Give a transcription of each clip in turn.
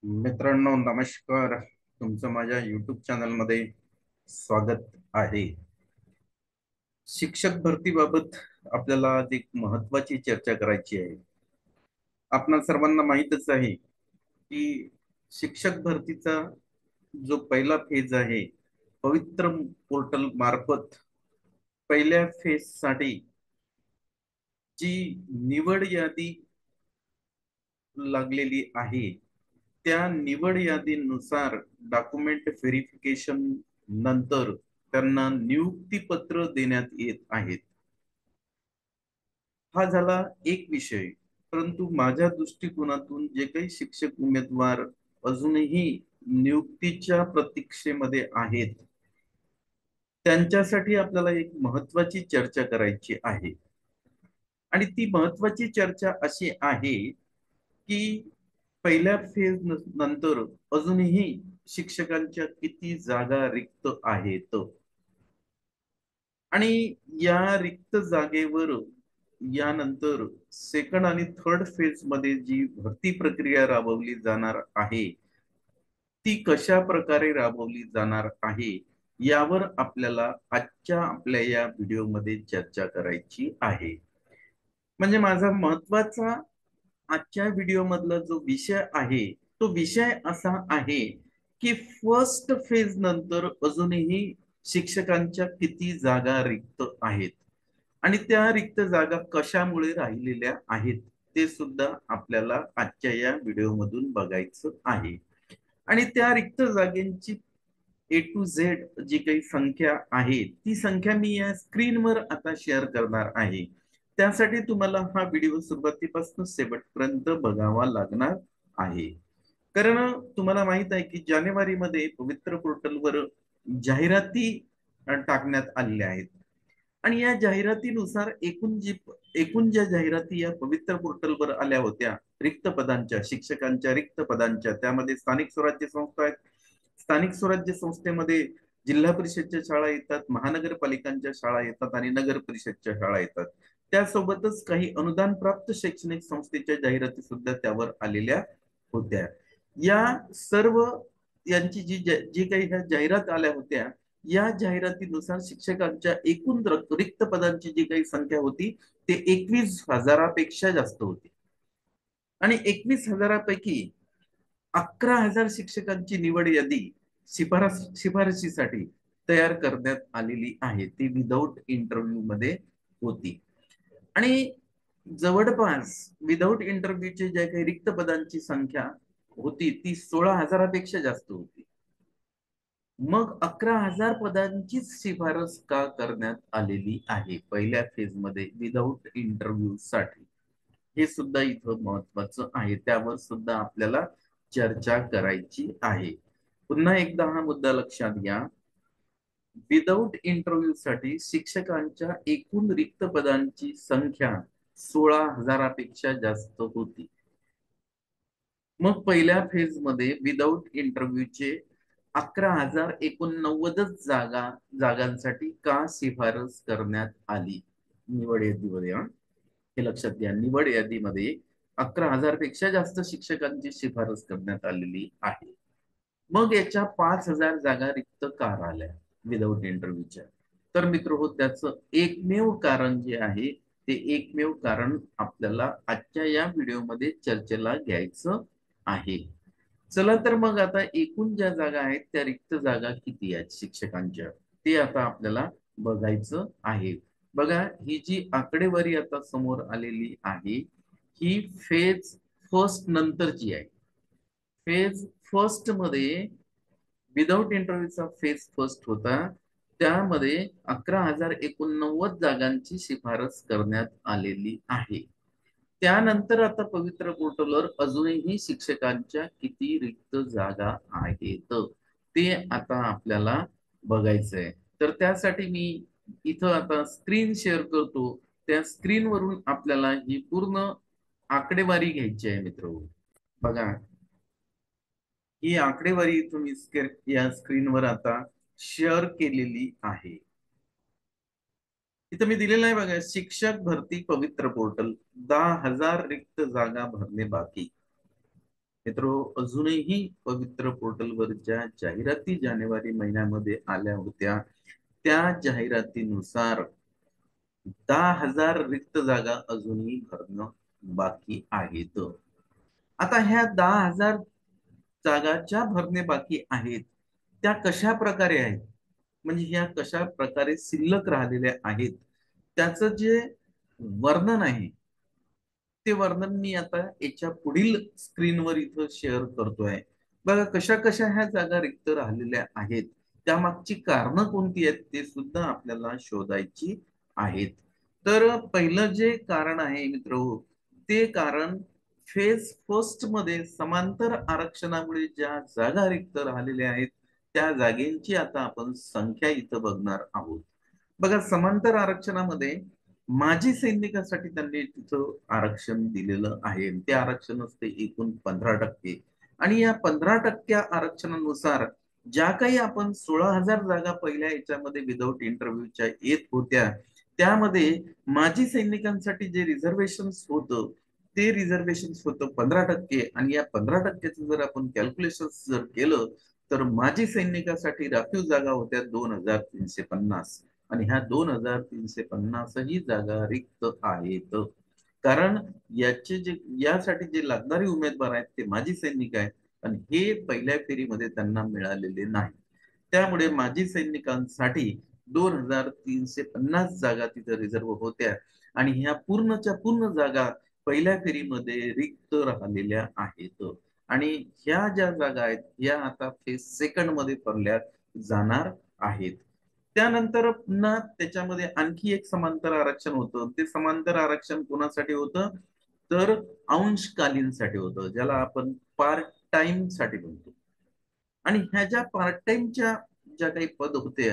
मित्रांनो, नमस्कार. तुमचं माझ्या YouTube चॅनलमध्ये स्वागत आहे. शिक्षक भरतीबाबत आपल्याला आज एक महत्त्वाची चर्चा करायची आहे. आपणा सर्वांना माहीतच आहे की शिक्षक भरतीचा जो पहिला फेज आहे, पवित्र पोर्टल मार्फत पहिल्या फेज साठी जी निवड यादी लागलेली आहे, त्या निवड यादीनुसार डॉक्युमेंट व्हेरिफिकेशन नंतर त्यांना नियुक्ती पत्र देण्यात येत आहेत. हा झाला एक विषय. परंतु माझ्या दृष्टिकोनातून जे काही शिक्षक उमेदवार अजूनही नियुक्तीच्या प्रतीक्षेमध्ये आहेत, त्यांच्यासाठी आपल्याला एक महत्वाची चर्चा करायची आहे. आणि ती महत्वाची चर्चा अशी आहे की पहिल्या फेज नंतर अजूनही शिक्षकांच्या किती जागा रिक्त आहेत आणि या रिक्त जागेवर यानंतर सेकंड आणि थर्ड फेज मध्ये जी भरती प्रक्रिया राबवली जाणार आहे, ती कशा प्रकारे राबवली जाणार आहे यावर आपल्याला आजच्या आपल्या या व्हिडिओमध्ये चर्चा करायची आहे. म्हणजे माझा महत्वाचा आजच्या व्हिडिओ मधला जो विषय आहे, तो विषय असा आहे की फर्स्ट फेज नंतर अजूनही शिक्षकांच्या किती जागा रिक्त आहेत आणि त्या रिक्त जागा कशामुळे राहिलेल्या आहेत ते सुद्धा आपल्याला आजच्या या व्हिडिओ मधून बघायचं आहे. आणि त्या रिक्त जागेंची ए टू झेड जी काही संख्या आहे, ती संख्या मी या स्क्रीनवर आता शेअर करणार आहे. त्यासाठी तुम्हाला हा व्हिडिओ सुरुवातीपासून शेवटपर्यंत बघावा लागणार आहे. कारण तुम्हाला माहित आहे की जानेवारीमध्ये पवित्र पोर्टलवर जाहिराती टाकण्यात आलेल्या आहेत आणि या जाहिरातीनुसार एकूण ज्या जाहिराती या पवित्र पोर्टलवर आल्या होत्या रिक्त पदांच्या, शिक्षकांच्या रिक्त पदांच्या, त्यामध्ये स्थानिक स्वराज्य संस्था आहेत. स्थानिक स्वराज्य संस्थेमध्ये जिल्हा परिषदच्या शाळा येतात, महानगरपालिकांच्या शाळा येतात आणि नगर परिषदच्या शाळा येतात. त्यासोबतच काही अनुदान प्राप्त शैक्षणिक संस्थेच्या जाहिराती सुद्धा त्यावर आलेल्या होत्या. या सर्व यांची जी जी काही ह्या जाहिरात आल्या होत्या, या जाहिरातीनुसार शिक्षकांच्या एकूण रिक्त पदांची जी काही संख्या होती ते 21,000पेक्षा जास्त होती आणि 21,000पैकी 11,000 शिक्षकांची निवड यादी शिफारशीसाठी तयार करण्यात आलेली आहे. ती विदाऊट इंटरव्ह्यू मध्ये होती आणि जवळपास विदाऊट इंटरव्ह्यूचे ज्या काही रिक्त पदांची संख्या होती ती 16,000पेक्षा जास्त होती. मग 11,000 पदांचीच शिफारस का करण्यात आलेली आहे पहिल्या फेज मध्ये विदाऊट इंटरव्ह्यू साठी, हे सुद्धा इथं महत्वाचं आहे. त्यावर सुद्धा आपल्याला चर्चा करायची आहे. पुन्हा एकदा हा मुद्दा लक्षात घ्या. विदाऊट इंटरव्ह्यू साठी शिक्षकांच्या एकूण रिक्त पदांची संख्या 16,000पेक्षा जास्त होती. मग पहिल्या फेज मध्ये विदाऊट इंटरव्ह्यूचे 11,089 जागांसाठी का शिफारस करण्यात आली निवड यादीमध्ये? हे लक्षात घ्या, निवड यादीमध्ये 11,000पेक्षा जास्त शिक्षकांची शिफारस करण्यात आलेली आहे. मग याच्या 5,000 जागा रिक्त का राहिल्या विदाऊट इंटरव्ह्यूच्या? तर मित्र हो, त्याचं एकमेव कारण जे आहे, ते एकमेव कारण आपल्याला आजच्या या व्हिडिओमध्ये चर्चेला घ्यायचं आहे. चला तर मग आता एकूण ज्या जागा आहेत त्या रिक्त जागा किती आहेत शिक्षकांच्या, ते आता आपल्याला बघायचं आहे. बघा, ही जी आकडेवारी आता समोर आलेली आहे, ही फेज फर्स्ट नंतरची आहे. फेज फर्स्ट मध्ये विदाऊट इंटरव्ह्यूचा फेज फर्स्ट होता, त्यामध्ये 11,089 जागांची शिफारस करण्यात आलेली आहे. त्यानंतर आता पवित्र पोर्टलवर अजूनही शिक्षकांच्या किती रिक्त जागा आहेत ते आता आपल्याला बघायचंय. तर त्यासाठी मी इथं आता स्क्रीन शेअर करतो. त्या स्क्रीनवरून आपल्याला ही पूर्ण आकडेवारी घ्यायची आहे मित्र. बघा, ही आकडेवारी तुम्ही या स्क्रीनवर आता शेअर केलेली आहे. इथं मी दिलेलं आहे बघा, शिक्षक भरती पवित्र पोर्टल 10,000 रिक्त जागा भरणे बाकी. मित्रो, अजूनही पवित्र पोर्टलवर ज्या जाहिराती जानेवारी महिन्यामध्ये आल्या होत्या, त्या जाहिरातीनुसार 10,000 रिक्त जागा अजूनही भरणं बाकी आहेत. आता ह्या 10,000 जागा ज्या भरणे बाकी आहेत, त्या कशा प्रकारे आहेत, म्हणजे ह्या कशा प्रकारे शिल्लक राहिलेल्या आहेत, त्याचं जे वर्णन आहे, ते वर्णन मी आता याच्या पुढील स्क्रीनवर इथं शेअर करतोय. बघा कशा कशा ह्या जागा रिक्त राहिलेल्या आहेत, त्यामागची कारणं कोणती आहेत ते सुद्धा आपल्याला शोधायची आहेत. तर पहिलं जे कारण आहे मित्र, ते कारण फेज फर्स्ट मध्ये समांतर आरक्षणामुळे ज्या जागा रिक्त राहिलेल्या आहेत, त्या जागेंची आता आपण संख्या इथं बघणार आहोत. बघा, समांतर आरक्षणामध्ये माजी सैनिकांसाठी त्यांनी तिथं आरक्षण दिलेलं आहे. ते आरक्षण असते एकूण 15%. आणि या 15% आरक्षणानुसार ज्या काही आपण 16,000 जागा पहिल्या याच्यामध्ये विदाऊट इंटरव्ह्यूच्या येत होत्या, त्यामध्ये माजी सैनिकांसाठी जे रिझर्वेशन होतं, ते रिझर्वेशन होतं 15%. आणि या 15%चं जर आपण कॅल्क्युलेशन जर केलं, तर माजी सैनिकांसाठी राखीव जागा होत्या 2,350. आणि ह्या 2,350 ही जागा रिक्त आहेत. कारण याचे जे यासाठी जे लागणारे उमेदवार आहेत ते माजी सैनिक आहेत, आणि हे पहिल्या फेरीमध्ये त्यांना मिळालेले नाही. त्यामुळे माजी सैनिकांसाठी 2,350 जागा तिथे रिझर्व होत्या, आणि ह्या पूर्णच्या पूर्ण जागा पहिल्या फेरीमध्ये रिक्त राहिलेल्या आहेत. आणि ह्या ज्या जागा आहेत, ह्या आता फेज सेकंड मध्ये भरल्या जाणार आहेत. त्यानंतर पुन्हा त्याच्यामध्ये आणखी एक समांतर आरक्षण होतं. ते समांतर आरक्षण कोणासाठी होतं, तर अंशकालीनसाठी होतं, ज्याला आपण पार्ट टाइम साठी म्हणतो. आणि ह्या ज्या पार्ट टाइमच्या ज्या काही पद होते,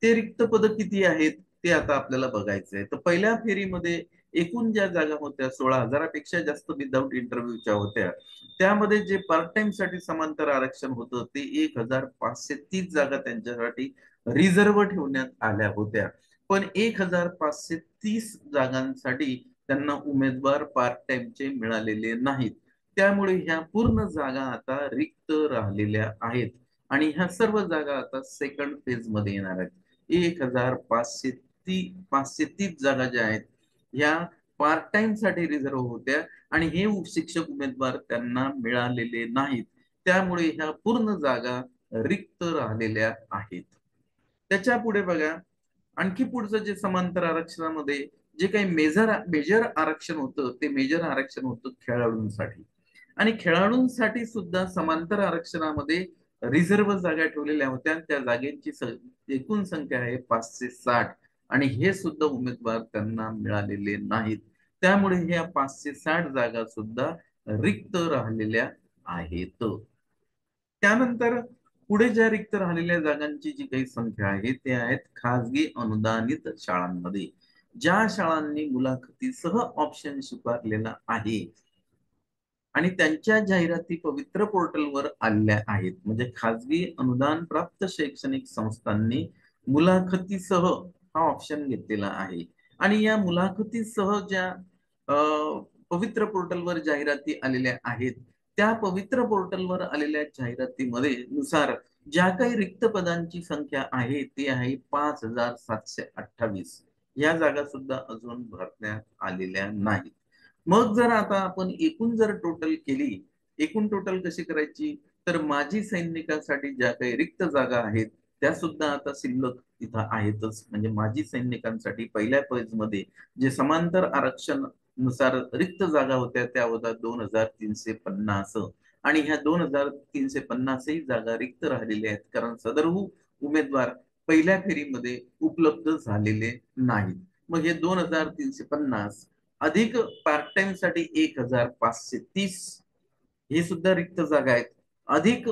ते रिक्त पद किती आहेत ते आता आपल्याला बघायचंय. तर पहिल्या फेरीमध्ये एकूण ज्या जागा होत्या 16,000पेक्षा जास्त विदाऊट इंटरव्ह्यूच्या होत्या, त्यामध्ये जे पार्ट टाइम साठी समांतर आरक्षण होतं ते 1,530 जागा त्यांच्यासाठी रिझर्व ठेवण्यात आल्या होत्या. पण 1,530 जागांसाठी त्यांना उमेदवार पार्ट टाइमचे मिळालेले नाहीत. त्यामुळे ह्या पूर्ण जागा आता रिक्त राहिलेल्या आहेत. आणि ह्या सर्व जागा आता सेकंड फेज मध्ये येणार आहेत. 1,530 जागा ज्या आहेत, ह्या पार्ट टाइम साठी रिझर्व होत्या, आणि हे शिक्षक उमेदवार त्यांना मिळालेले नाहीत. त्यामुळे ह्या पूर्ण जागा रिक्त राहिलेल्या आहेत. त्याच्या पुढे बघा, आणखी पुढचं जे समांतर आरक्षणामध्ये जे काही मेजर आरक्षण होतं, ते मेजर आरक्षण होतं खेळाडूंसाठी. आणि खेळाडूंसाठी सुद्धा समांतर आरक्षणामध्ये रिझर्व जागा ठेवलेल्या होत्या. त्या जागेची एकूण संख्या आहे 560. आणि हे सुद्धा उमेदवार त्यांना मिळालेले नाहीत. त्यामुळे ह्या 560 जागा सुद्धा रिक्त राहिलेल्या आहेत. त्यानंतर पुढे ज्या रिक्त राहिलेल्या जागांची जी काही संख्या आहे ते आहेत खाजगी अनुदानित शाळांमध्ये. ज्या शाळांनी मुलाखतीसह ऑप्शन स्वीकारलेला आहे आणि त्यांच्या जाहिराती पवित्र पोर्टलवर आलेल्या आहेत, म्हणजे खाजगी अनुदान प्राप्त शैक्षणिक संस्थांनी मुलाखतीसह हा ऑप्शन घेतलेला आहे. आणि या मुलाखतीसह ज्या पवित्र पोर्टलवर जाहिराती आलेल्या आहेत, त्या पवित्र पोर्टलवर आलेल्या जाहिरातीमध्ये नुसार ज्या काही रिक्त पदांची संख्या आहे ती आहे 5,728. या जागा सुद्धा अजून भरण्यात आलेल्या नाहीत. मग जर आता आपण एकूण जर टोटल केली, एकूण टोटल कशी करायची, तर माजी सैनिकांसाठी ज्या काही रिक्त जागा आहेत त्या सुद्धा आता शिल्लक तिथं आहेतच. म्हणजे माजी सैनिकांसाठी पहिल्या फेज मध्ये जे समांतर आरक्षण नुसार रिक्त जागा होत्या त्या होत्या 2,350. आणि ह्या 2,350 ही जागा रिक्त राहिलेल्या आहेत, कारण सदरहू उमेदवार पहिल्या फेरीमध्ये उपलब्ध झालेले नाहीत. मग हे 2,350 अधिक पार्ट टाइम साठी 1,530 हे सुद्धा रिक्त जागा आहेत, अधिक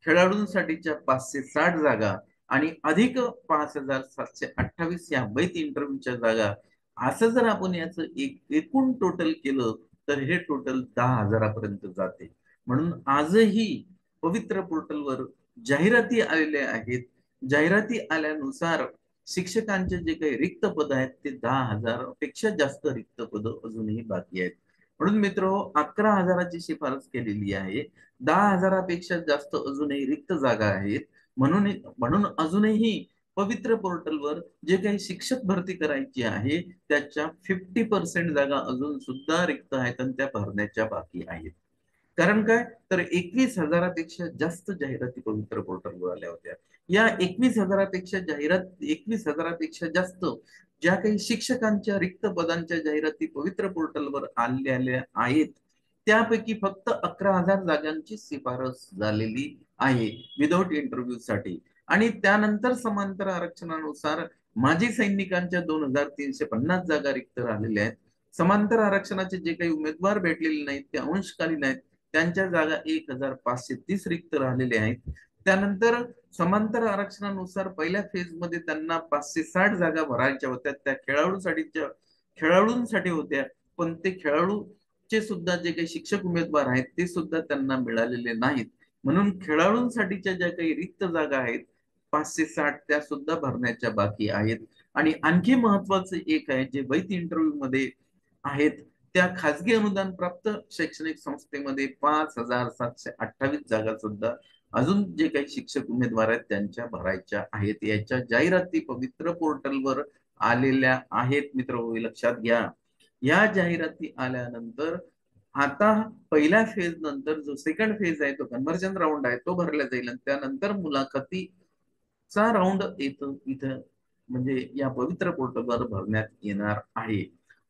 खेळाडूंसाठीच्या 560 जागा, आणि अधिक 5,728 या अवैध इंटरव्ह्यूच्या जागा, असं जर आपण याचं एकूण टोटल केलं तर हे टोटल 10,000पर्यंत जाते. म्हणून आजही पवित्र पोर्टलवर जाहिराती आलेल्या आहेत. जाहिराती आल्यानुसार शिक्षकांचे जे काही रिक्त पद आहेत ते 10,000पेक्षा जास्त रिक्त पद अजूनही बाकी आहेत. म्हणून मित्र 11,000ची शिफारस केलेली आहे. 10,000पेक्षा जास्त अजूनही रिक्त जागा आहेत. म्हणून म्हणून अजूनही पवित्र पोर्टलवर जे काही शिक्षक भरती करायची आहे त्याच्या 50% जागा अजून सुद्धा रिक्त आहेत आणि त्या भरण्याच्या बाकी आहेत. कारण काय, तर 21,000पेक्षा जास्त जाहिराती पवित्र पोर्टलवर आल्या होत्या. या 21,000पेक्षा जास्त ज्या काही शिक्षकांच्या रिक्त पदांच्या जाहिराती पवित्र पोर्टलवर आलेल्या आहेत, त्यापैकी फक्त 11,000 जागांची शिफारस झालेली आहे विदाऊट इंटरव्ह्यू साठी. आणि त्यानंतर समांतर आरक्षणानुसार माजी सैनिकांच्या 2,350 जागा रिक्त राहिलेल्या आहेत. समांतर आरक्षणाचे जे काही उमेदवार भेटलेले नाहीत ते अंशकालीन आहेत, त्यांच्या जागा 1,530 रिक्त राहिलेले आहेत. त्यानंतर समांतर आरक्षणानुसार पहिल्या फेज मध्ये त्यांना 560 जागा भरायच्या होत्या, त्या खेळाडूंसाठी होत्या. पण ते खेळाडूचे सुद्धा जे काही शिक्षक उमेदवार आहेत ते सुद्धा त्यांना मिळालेले नाहीत. म्हणून खेळाडूंसाठीच्या ज्या काही रिक्त जागा आहेत 560 त्या सुद्धा भरण्याच्या बाकी आहेत. आणि आणखी महत्वाचं एक आहे, जे वैध इंटरव्ह्यू मध्ये आहेत त्या खासगी अनुदान प्राप्त शैक्षणिक संस्थेमध्ये 5,728 जागा सुद्धा अजून जे काही शिक्षक उमेदवार आहेत त्यांच्या भरायच्या आहेत. याच्या जाहिराती पवित्र पोर्टलवर आलेल्या आहेत मित्र, लक्षात घ्या. या जाहिराती आल्यानंतर आता पहिल्या फेज नंतर जो सेकंड फेज आहे तो कन्व्हर्जन राऊंड आहे तो भरला जाईल आणि त्यानंतर मुलाखतीचा राऊंड येतो इथं, म्हणजे या पवित्र पोर्टलवर भरण्यात येणार आहे.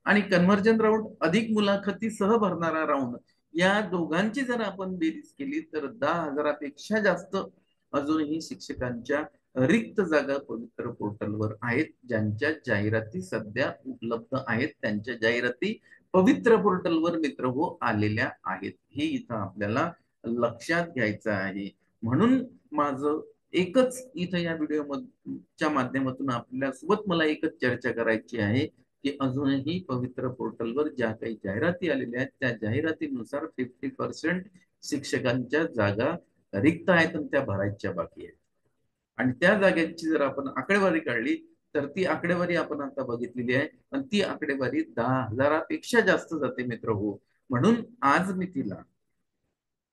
आणि कन्व्हर्जन राऊंड अधिक मुलाखतीसह भरणारा राऊंड, या दोघांची जर आपण बेरीज केली तर 10,000पेक्षा जास्त अजूनही शिक्षकांच्या रिक्त जागा पवित्र पोर्टलवर आहेत, ज्यांच्या जाहिराती सध्या उपलब्ध आहेत. त्यांच्या जाहिराती पवित्र पोर्टलवर मित्र हो आलेल्या आहेत, हे इथं आपल्याला लक्षात घ्यायचं आहे. म्हणून माझं एकच इथं या व्हिडिओच्या माध्यमातून आपल्यासोबत मला एकच चर्चा करायची आहे की अजूनही पवित्र पोर्टलवर ज्या काही जाहिराती आलेल्या आहेत त्या जाहिरातीनुसार 50% शिक्षकांच्या जागा रिक्त आहेत आणि त्या भरायच्या बाकी आहेत. आणि त्या जागेची जर आपण आकडेवारी काढली तर ती आकडेवारी आपण आता बघितलेली आहे आणि ती आकडेवारी 10,000पेक्षा जास्त जाते मित्र हो. म्हणून आज मी तिला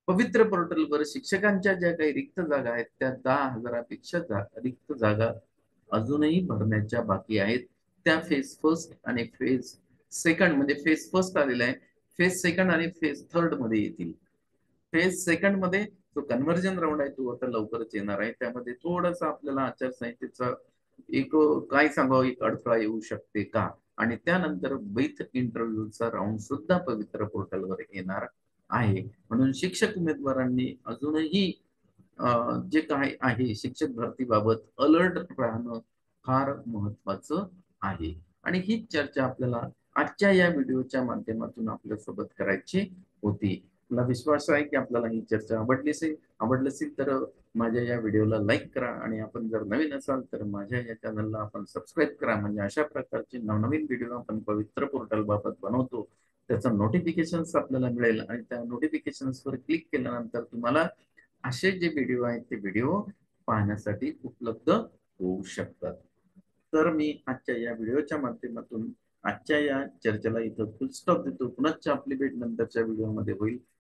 पवित्र पोर्टलवर शिक्षकांच्या ज्या काही रिक्त जागा आहेत त्या 10,000पेक्षा रिक्त जागा अजूनही भरण्याच्या बाकी आहेत. त्या फेज फर्स्ट आणि फेज सेकंड, म्हणजे फेज फर्स्ट आलेला आहे, फेज सेकंड आणि फेज थर्ड मध्ये येतील. फेज सेकंड मध्ये जो कन्व्हर्जन राऊंड आहे तो आता लवकरच येणार आहे. त्यामध्ये थोडस आपल्याला आचारसंहितेचा एक काय सांगावं, एक अडथळा येऊ शकते का, आणि त्यानंतर वैध इंटरव्ह्यूचा राऊंड सुद्धा पवित्र पोर्टलवर येणार आहे. म्हणून शिक्षक उमेदवारांनी अजूनही जे काय आहे शिक्षक भरतीबाबत अलर्ट राहणं फार महत्वाचं आहे. आणि ही चर्चा आपल्याला आजच्या या व्हिडिओच्या माध्यमातून आपल्यासोबत करायची होती. मला विश्वास आहे की आपल्याला ही चर्चा आवडली असेल तर माझ्या या व्हिडिओला लाईक करा आणि आपण जर नवीन असाल तर माझ्या या चॅनलला आपण सबस्क्राईब करा, म्हणजे अशा प्रकारचे नवनवीन व्हिडिओ आपण पवित्र पोर्टल बाबत बनवतो त्याचं नोटिफिकेशन्स आपल्याला मिळेल आणि त्या नोटिफिकेशन्सवर क्लिक केल्यानंतर तुम्हाला असे जे व्हिडिओ आहेत ते व्हिडिओ पाहण्यासाठी उपलब्ध होऊ शकतात. तर मी आजच्या या व्हिडिओच्या माध्यमातून आजच्या या चर्चेला इथं फुल स्टॉप देतो. पुन्हा आपली भेट नंतरच्या व्हिडिओमध्ये होईल.